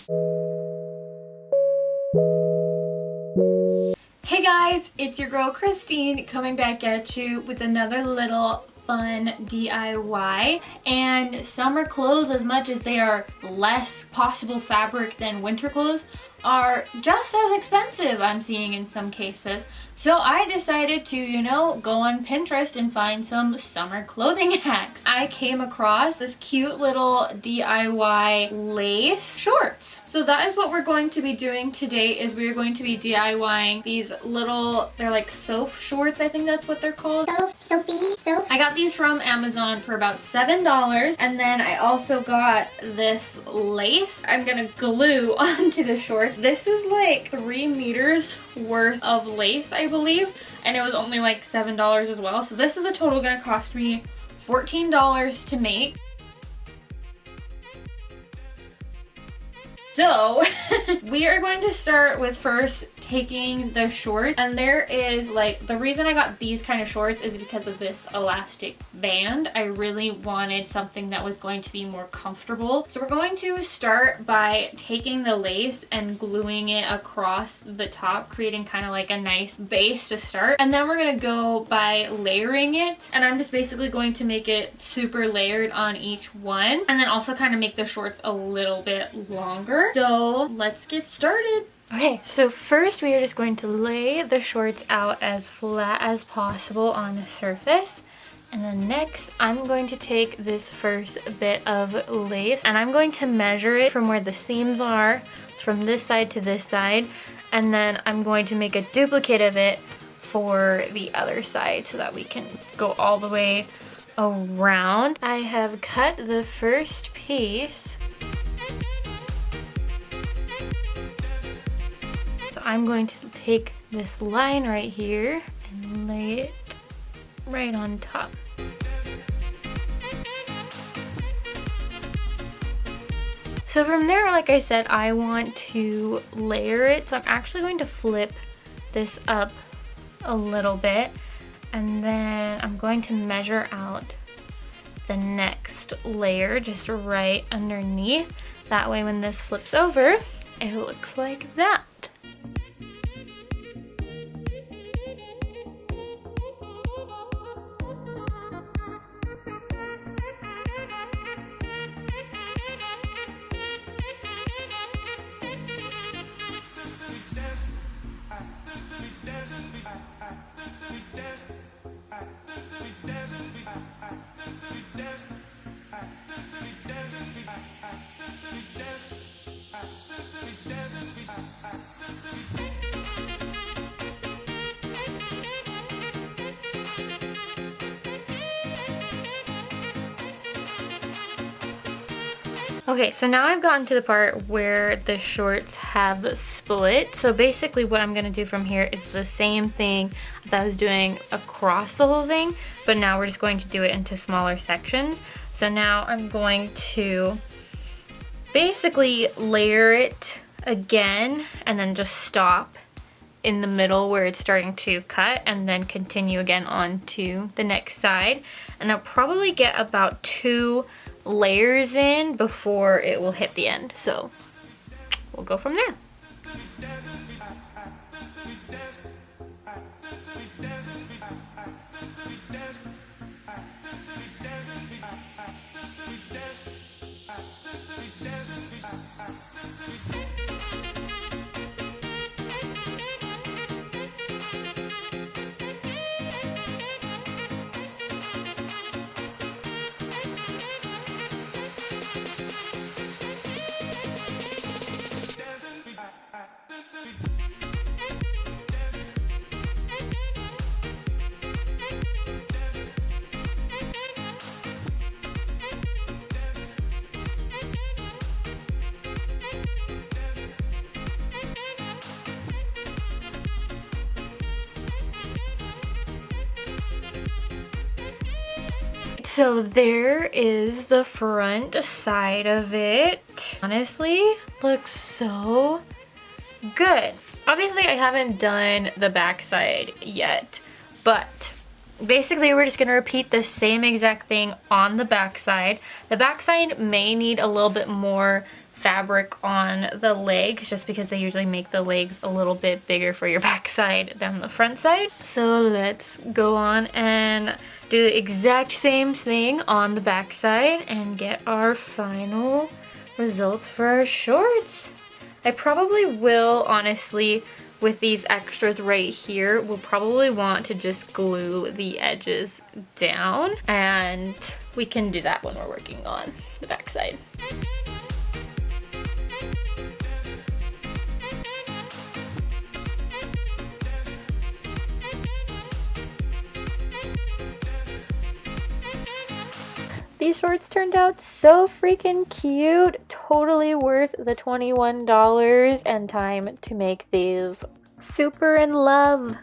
Hey guys, it's your girl Christine coming back at you with another little fun DIY. And summer clothes, as much as they are less possible fabric than winter clothes, are just as expensive, I'm seeing in some cases. So I decided to, go on Pinterest and find some summer clothing hacks. I came across this cute little DIY lace shorts. So that is what we're going to be doing today, is we're going to be DIYing these little, they're like Soph shorts, I think that's what they're called. Soph. I got these from Amazon for about $7. And then I also got this lace I'm gonna glue onto the shorts. This is like 3 meters worth of lace, I believe, and it was only like $7 as well. So this is a total gonna cost me $14 to make. So we are going to start with first taking the shorts, and there is like, the reason I got these kind of shorts is because of this elastic band. I really wanted something that was going to be more comfortable. So we're going to start by taking the lace and gluing it across the top, creating kind of like a nice base to start. And then we're gonna go by layering it, and I'm just basically going to make it super layered on each one, and then also kind of make the shorts a little bit longer. So let's get started. Okay, so first we are just going to lay the shorts out as flat as possible on the surface. And then next, I'm going to take this first bit of lace and I'm going to measure it from where the seams are. It's from this side to this side. And then I'm going to make a duplicate of it for the other side so that we can go all the way around. I have cut the first piece. I'm going to take this line right here and lay it right on top. So from there, like I said, I want to layer it. So I'm actually going to flip this up a little bit, and then I'm going to measure out the next layer just right underneath. That way when this flips over, it looks like that. Okay, so now I've gotten to the part where the shorts have split. So basically what I'm gonna do from here is the same thing as I was doing across the whole thing, but now we're just going to do it into smaller sections. So now I'm going to basically layer it again and then just stop in the middle where it's starting to cut, and then continue again on to the next side. And I'll probably get about 2 layers in before it will hit the end. So we'll go from there. So there is the front side of it. Honestly, looks so good. Obviously, I haven't done the back side yet, but basically we're just gonna repeat the same exact thing on the back side. The back side may need a little bit more fabric on the legs, just because they usually make the legs a little bit bigger for your back side than the front side. So let's go on and do the exact same thing on the back side and get our final results for our shorts. I probably will, honestly, with these extras right here, we'll probably want to just glue the edges down, and we can do that when we're working on the back side. These shorts turned out so freaking cute. Totally worth the $21 and time to make these. Super in love.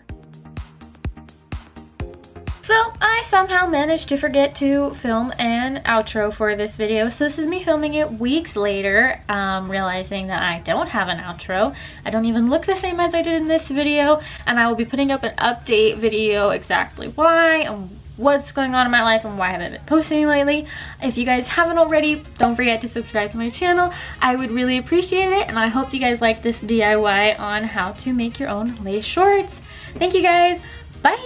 So I somehow managed to forget to film an outro for this video. So this is me filming it weeks later, realizing that I don't have an outro. I don't even look the same as I did in this video, and I will be putting up an update video exactly why and what's going on in my life and why I haven't been posting lately. If you guys haven't already, don't forget to subscribe to my channel. I would really appreciate it, and I hope you guys like this DIY on how to make your own lace shorts. Thank you guys. Bye!